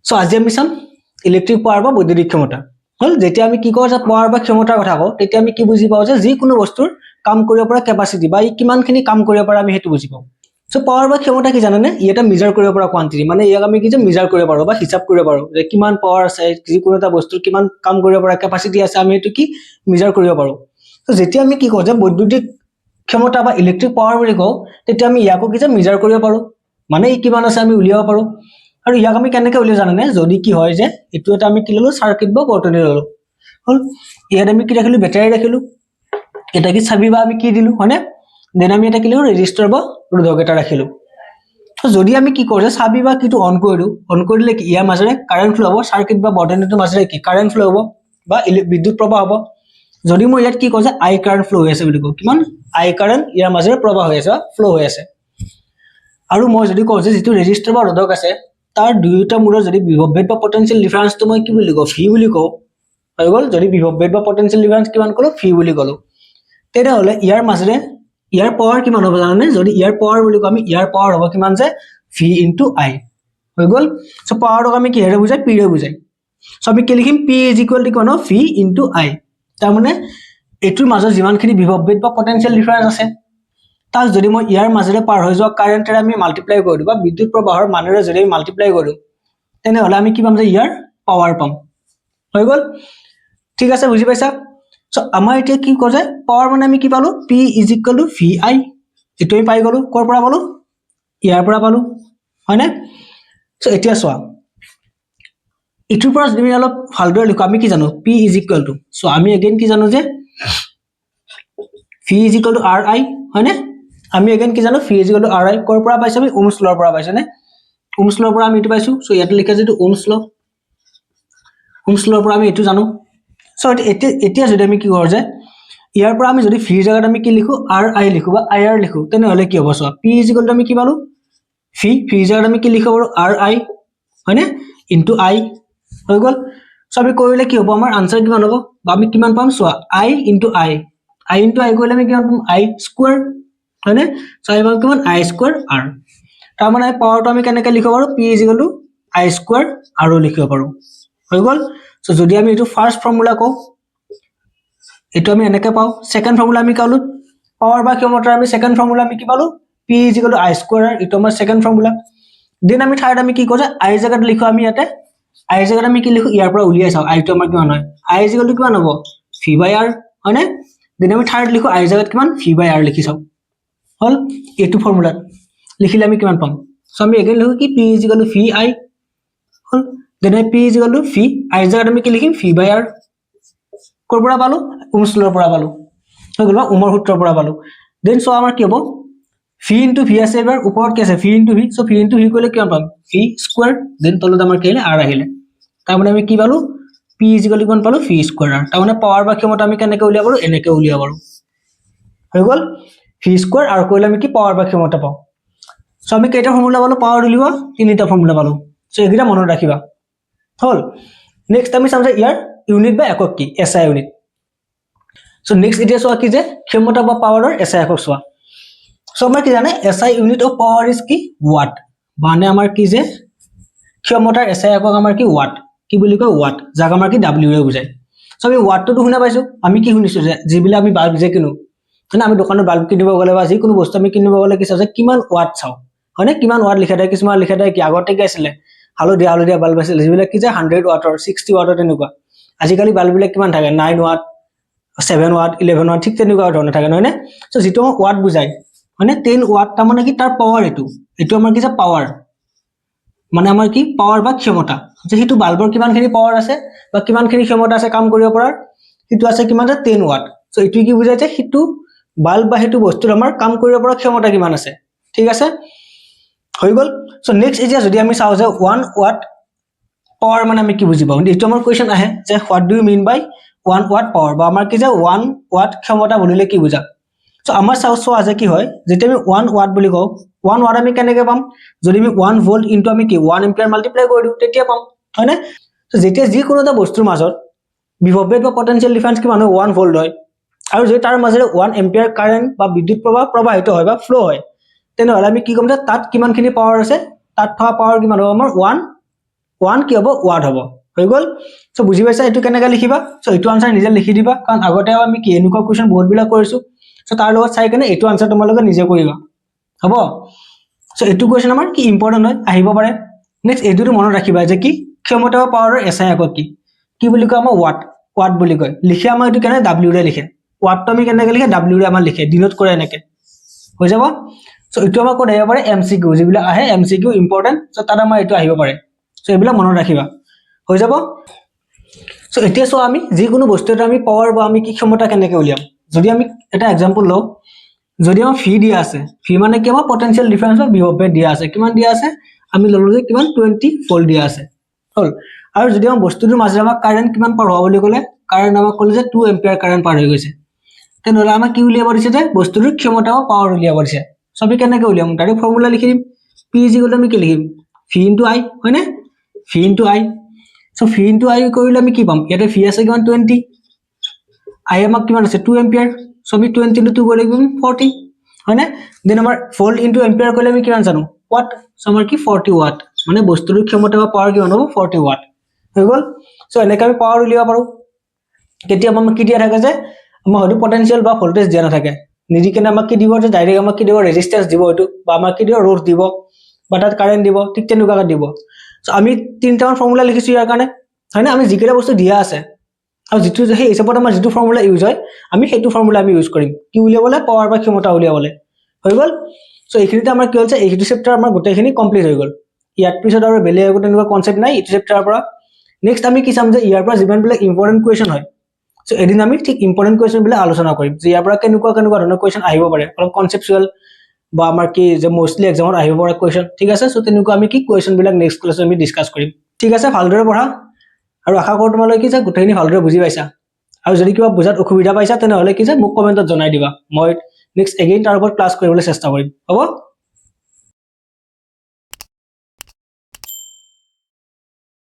so আজি আমি চাম ইলেক্ট্ৰিক পাৱাৰ বা বৈদ্যুতিক ক্ষমতা হল যেতিয়া আমি কি কওঁ যে পাৱাৰ বা ক্ষমতাৰ কথা কওঁ তেতিয়া আমি কি বুজি পাওঁ যে যিকোনো বস্তুৰ কাম কৰিব পৰা কেপাসিটি বা ই কিমানখিনি কাম কৰিব পৰা আমি হেতু বুজি পাওঁ সো পাৱাৰ বা ক্ষমতা কি জানেনে ই এটা মেজাৰ কৰিব পৰা কোৱান্টিটি মানে ইয়াক আমি কি যে মেজাৰ কৰিব পাৰো বা হিসাব কৰিব পাৰো যে কিমান পাৱাৰ আছে যিকোনো এটা বস্তুৰ কিমান কাম কৰিব পৰা কেপাসিটি আছে আমি এটো কি মেজাৰ কৰিব পাৰো সো যেতিয়া আমি কি কওঁ যে বৈদ্যুতিক ক্ষমতা বা ইলেক্ট্ৰিক পাৱাৰ বুলি কওঁ তেতিয়া আমি ইয়াকো কি যে মেজাৰ কৰিব পাৰো মানে ই কিমান আছে আমি উলিয়াব পাৰো আৰু ইয়াক আমি কেনেকৈ উলিয়াও জানেনে যদি কি হয় যে এটো এটা আমি কি ললো সাৰ্কিট বা বৰ্তনী ললো হল ইয়াত আমি কি ৰাখিলো বেটাৰী ৰাখিলো এটা কি চাবি বা আমি কি দিলো হয়নে দেন আমি এটা কি ললো ৰেজিস্টাৰ বা ৰোধক এটা ৰাখিলো তো যদি আমি কি কৰো চাবি বা কিটো অন কৰিলে কি ইয়াৰ মাজেৰে কাৰেন্ট ফ্লো হ'ব সাৰ্কিট বা বৰ্তনীটোৰ মাজেৰে কি কাৰেন্ট ফ্লো হ'ব বা বিদ্যুৎ প্ৰবাহ হ'ব যদি মই ইয়াত কি কওঁ যে আই কাৰেন্ট ফ্লো হৈ আছে বুলি কওঁ কিমান আই কাৰেন্ট ইয়াৰ মাজেৰে প্ৰবাহ হৈ আছে বা ফ্লো হৈ আছে আৰু মই যদি কওঁ যে যেটো ৰেজিস্টাৰ বা ৰোধক আছে তাৰ দুয়োটা মূৰৰ যদি বিভৱ ভেদ বা পটেনশিয়েল ডিফাৰেন্সটো মই কি বুলি কওঁ ভি বুলি কওঁ হৈ গল যদি বিভৱ ভেদ বা পটেনশিয়েল ডিফাৰেন্স কিমান কলো ভি বুলি কলো তেনে হলে ইয়াৰ মাজেৰে ইয়াৰ পাৱাৰ কিমান হ'ব জানানে যদি ইয়াৰ পাৱাৰ বুলি কওঁ আমি ইয়াৰ পাৱাৰ হ'ব কিমান যে ভি ইনটু আই হৈ গল সো পাৱাৰক আমি কি হেৰে বুজাই পি ৰে বুজাই সো আমি কি লিখিম পি ইজ ইকুৱেল টু কিমান ভি ইনটু আই তাৰ মানে এটোৰ মাজত যিমানখিনি বিভৱ ভেদ বা পটেনশিয়েল ডিফাৰেন্স আছে তাক যদি মই ইয়াৰ মাজেৰে পাৰ হৈ যোৱা কাৰেন্টেৰে আমি মাল্টিপ্লাই কৰি দিও বা বিদ্যুৎ প্ৰবাহৰ মানেৰে যদি আমি মাল্টিপ্লাই কৰো তেনে হলে আমি কি পাম যে ইয়াৰ পাৱাৰ পাম হৈ গল ঠিক আছে বুজি পাইছা সো আমাৰ এতিয়া কি কয় যে পাৱাৰ মানে আমি কি পালো P is equal to V I এটো আমি পাই গলো কৰ পৰা পালো ইয়াৰ পৰা পালো হয় না সো এতিয়া চোৱা ইটোৰ পৰা যদি অলপ ভালদৰে লিখো আমি কি জানো P is equal two so আমি এগেইন কি জানো যে V is equal to R I হয় না আমি এগেইন কি জানো V is equal to R I কৰ পৰা পাইছো আমি ওহমছ লৰ পৰা পাইছো নে ওহমছ লৰ পৰা আমি এটো পাইছো সো ইয়াত লিখা যেটো ওহমছ লৰ পৰা আমি এটো জানো সো এতিয়া যদি আমি কি কৰো যে ইয়াৰ পৰা আমি যদি V জায়গাত আমি কি লিখো আৰ আই লিখো বা আই আৰ লিখো তেনে হলে কি হ'ব so P is equal two আমি কি পালো V জায়গাত আমি কি লিখব পাৰো আৰ আই হয় না ইনটু আই হৈ গল সো আমি কৰিলে কি হ'ব আমাৰ আনসাৰ কিমান হ'ব বা আমি কিমান পাম সো আই ইনটু আই কৰিলে আমি কিমান পাম আই স্কয়াৰ হয় না সো আমি পাম কিমান আই স্কয়াৰ আৰ তাৰ মানে পাৱাৰটো আমি কেনেকৈ লিখিব পাৰো P is equal two I square R লিখিব পাৰো হৈ গল সো যদি আমি এটো ফাৰ্স্ট ফৰ্মুলা কও এটো আমি এনেকৈ পাও সেকেন্ড ফৰ্মুলা আমি কালো পাৱাৰ বা ক্ষমতাৰ আমি সেকেন্ড ফৰ্মুলা আমি কি পালো P is equal two I square এটো আমাৰ সেকেন্ড ফৰ্মুলা দেন আমি থাৰ্ড আমি কি কৰো যে আই জায়গাত লিখো আমি ইয়াতে আই জায়গাত আমি কি লিখো ইয়াৰ পৰা উলিয়াই চাও আই টো আমাৰ কিমান হয় আই ইজ ইকুৱেল টু কিমান হ'ব ভি বাই আৰ হয় না দেন আমি থাৰ্ড লিখো আই জায়গাত কিমান ভি বাই আৰ লিখি চাও হল এটো ফৰ্মুলা লিখিলে আমি কিমান পাম সো আমি এগেইন লিখো কি P is equal to V I হল then P is equal to V I জায়গাত আমি কি লিখিম ভি বাই আৰ কৰ পৰা পালো ওহমছ লৰ পৰা পালো হৈ গল ওহমৰ সূত্ৰৰ পৰা পালো দেন সো আমাৰ কি হ'ব V ইনটু ভি আছে এবাৰ ওপৰত কি আছে V into V so V into V কৰিলে কিমান পাম ভি স্কয়াৰ দেন তলত আমাৰ কি আহিলে r আহিলে তাৰ মানে আমি কি পালো P ইজ ইকুৱেল টু কিমান পালো ভি স্কয়াৰ r তাৰ মানে পাৱাৰ বা ক্ষমতা আমি কেনেকৈ উলিয়াব পাৰো এনেকৈ উলিয়াব পাৰো হৈ গল ভি স্কয়াৰ r কৰিলে আমি কি পাৱাৰ বা ক্ষমতা পাও সো আমি কেইটা ফৰ্মুলা পালো পাৱাৰ উলিওৱা তিনিটা ফৰ্মুলা পালো সো এগিটা মনত ৰাখিবা হল নেক্সট আমি চাম যে ইয়াৰ ইউনিট বা একক কি এসআই ইউনিট সো নেক্সট এতিয়া চোৱা কি যে ক্ষমতা বা পাৱাৰৰ এসআই একক চোৱা সো আমাৰ কি জানে SI unit of power is কি ওয়াট মানে আমাৰ কি যে ক্ষমতাৰ এসআই একক আমাৰ কি ওয়াট কি বুলি কয় ওয়াট যাক আমাৰ কি ডব্লিউ ৰে বুজায় সো আমি ওয়াটটো শুনা পাইছো আমি কি শুনিছো যে যিবিলা আমি বাল্ব যে কিনো মানে আমি দোকানত বাল্ব কিনিব গলে বা যিকোনো বস্তু আমি কিনিব গলে কি চাও যে কিমান ওয়াট চাও হয়নে কিমান ওয়াট লিখা থাকে কিছুমান লিখা থাকে কি আগতে কি আছিল হালধীয়া বাল্ব আছিল যিবিলা কি যে 100 ওয়াটৰ 60 ওয়াটৰ তেনেকুৱা আজিকালি বাল্ব বিলাক কিমান থাকে 9 ওয়াট 7 ওয়াট 11 ওয়াট ঠিক তেনেকুৱা ধৰণৰ থাকে নহয় নে সো যেটো ওয়াট বুজায় মানে 10 ওয়াট তাৰ মানে কি তাৰ পাৱাৰ এটো আমাৰ কি যে পাৱাৰ মানে আমাৰ কি পাৱাৰ বা ক্ষমতা যে হেতু বাল্বৰ কিমানখিনি পাৱাৰ আছে বা কিমানখিনি ক্ষমতা আছে কাম কৰিব পৰাৰ হেতু আছে কিমান যে 10 ওয়াট সো এটো কি বুজায় যে হেতু বাল্ব বা হেতু বস্তুৰ আমাৰ কাম কৰিব পৰা ক্ষমতা কিমান আছে ঠিক আছে হৈ গল সো নেক্সট এতিয়া যদি আমি চাও যে 1 ওয়াট পাৱাৰ মানে আমি কি বুজি পাও এটো আমাৰ কোৱেশ্চন আহে যে what do you mean by 1 watt power বা আমাৰ কি যে 1 ওয়াট ক্ষমতা বুলিলে কি বুজা সো আমাৰ চাও আছে কি হয় যেতিয়া আমি 1 ওয়াট বুলি কও 1 ওয়াট আমি কেনেকৈ পাম যদি আমি 1 ভোল্ট ইনটু আমি কি 1 এম্পিয়াৰ মাল্টিপ্লাই কৰি দিও তেতিয়া পাম হয় না সো যেতিয়া যি কোনো এটা বস্তুৰ মাজত বিভৱ ভেদ বা পটেনশিয়েল ডিফাৰেন্স কিমান হয় 1 ভোল্ট হয় আৰু যদি তাৰ মাজেৰে 1 এম্পিয়াৰ কাৰেন্ট বা বিদ্যুৎ প্ৰবাহ প্ৰবাহিত হয় বা ফ্লো হয় তেনে হলে আমি কি কম যে তাত কিমানখিনি পাৱাৰ আছে তাত থকা পাৱাৰ কিমান হ'ব আমাৰ 1 1 কি হ'ব ৱাট হ'ব হৈ গ'ল সো বুজি পাইছা এটো কেনেকৈ লিখিবা সো এটো আনসাৰ নিজে লিখি দিবা কাৰণ আগতে আমি কি এনেকুৱা কোৱেশ্চন বহুত বিলাক কৰিছো সো তাৰ লগত চাই কেনে এটো আনসাৰ তোমালোকে নিজে কৰিবা হ'ব সো এটো কোৱেশ্চন আমাৰ কি ইম্পৰ্টেন্ট হয় আহিব পাৰে নেক্সট এটো মনত ৰাখিবা যে কি ক্ষমতা বা পাৱাৰৰ এসআই আগত কি বুলি কয় আমাৰ ৱাট বুলি কয় লিখে আমাৰ এটো কেনে w ৰে লিখে ৱাটটো আমি কেনেকৈ লিখে w ৰে আমাৰ লিখে ডিনোট কৰে এনেকে হৈ যাব সো এটো আমাৰ কোড আহিব পাৰে এমসিকিউ যিবিলাক আহে এমসিকিউ ইম্পৰ্টেন্ট সো তাত আমাৰ এটো আহিব পাৰে সো এইবিলাক মনত ৰাখিবা হৈ যাব সো এতিয়া সো আমি যিকোনো বস্তু এটা আমি পাৱাৰ বা আমি কি ক্ষমতা কেনেকৈ উলিয়াম যদি আমি এটা एग्जांपल লও যদি আমাৰ ফি দিয়া আছে ফি মানে কি আমাৰ পটেনশিয়াল ডিফাৰেন্স বা বিভব ভেদ দিয়া আছে কিমান দিয়া আছে আমি ললো যে কিমান 20 ভোল্ট দিয়া আছে হল আৰু যদি আমাৰ বস্তুটোৰ মাজে আমাক কাৰেন্ট কিমান পাৰ হোৱা বুলি ক'লে কাৰেন্ট আমাক ক'লে যে 2 এম্পিয়াৰ কাৰেন্ট পাৰ হৈ গৈছে তেনেহলে আমাক কি উলিয়াব দিছে যে বস্তুটোৰ ক্ষমতা বা পাৱাৰ উলিয়াব দিছে সবই কেনেকৈ উলিয়াম ডাইৰেক্ট ফৰ্মুলা লিখি দিম পি আমি কি লিখিম ভি ইনটু আই হয়নে ভি ইনটু আই সো ভি ইনটু আই কৰিলে আমি কি পাম ইয়াতে ভি আছে কিমান 20 আই আমাক কিমান আছে 2 এম্পিয়াৰ সো আমি 20 ইনটু 2 কৰি লিখিম 40 হয়নে দেন আমাৰ ভোল্ট ইনটু এম্পিয়াৰ কৰিলে আমি কিমান জানো ওয়াট সো আমাৰ কি 40 ওয়াট মানে বস্তুটোৰ ক্ষমতা বা পাৱাৰ কিমান হ'ব 40 ওয়াট হৈ গ'ল সো এনেকৈ আমি পাৱাৰ উলিয়াব পাৰো কেতিয়াবা আমাক কি দিয়া থাকে যে আমাৰ হয়তো পটেনশিয়াল বা ভোল্টেজ দিয়া নাথাকে নিদি কেনে আমাক কি দিব যে ডাইৰেক্ট আমাক কি দিব ৰেজিস্ট্যান্স দিব এটো বা আমাক কি দিব ৰোধ দিব বা তাত কাৰেন্ট দিব ঠিক তেনেকুৱা দিব সো আমি তিনটামান ফৰ্মুলা লিখিছো ইয়াৰ কাৰণে হয়নে আমি যিকেইটা বস্তু দিয়া আছে আৰু যিটো সেই হিচাপত আমাৰ যিটো ফৰ্মুলা ইউজ হয় আমি সেইটো ফৰ্মুলা আমি ইউজ কৰিম কি উলিয়াবলে পাৱাৰ বা ক্ষমতা উলিয়াবলে হৈ গ'ল সো এইখিনিতে আমাৰ কি হৈছে এইটো চেপ্টাৰ আমাৰ গোটেইখিনি কমপ্লিট হৈ গ'ল ইয়াত পিছত আৰু বেলেগ একো তেনেকুৱা কনসেপ্ট নাই এইটো চেপ্টাৰৰ পৰা নেক্সট আমি কি চাম যে ইয়াৰ পৰা যিমান বিলাক ইম্পৰ্টেন্ট কোৱেশ্চন হয় সো এদিন আমি ঠিক ইম্পৰ্টেন্ট কোৱেশ্চন বিলাক আলোচনা কৰিম যে ইয়াৰ পৰা কেনেকুৱা ধৰণৰ কোৱেশ্চন আহিব পাৰে অলপ কনসেপচুৱেল বা আমাৰ কি যে মোস্টলি এক্সামত আহিব পৰা কোৱেশ্চন ঠিক আছে সো তেনেকুৱা আমি কি কোৱেশ্চন বিলাক নেক্সট ক্লাছত আমি ডিসকাস কৰিম ঠিক আছে ভালদৰে পঢ়া আৰু আশা কৰো তোমালোকে কি যে গোটেইখিনি ভালদৰে বুজি পাইছা আৰু যদি কিবা বুজাত অসুবিধা পাইছা তেনেহলে কি যে মোক কমেন্টত জনাই দিবা মই নেক্সট এগেইন তাৰ ওপৰত ক্লাস কৰিবলৈ চেষ্টা কৰিম হ'ব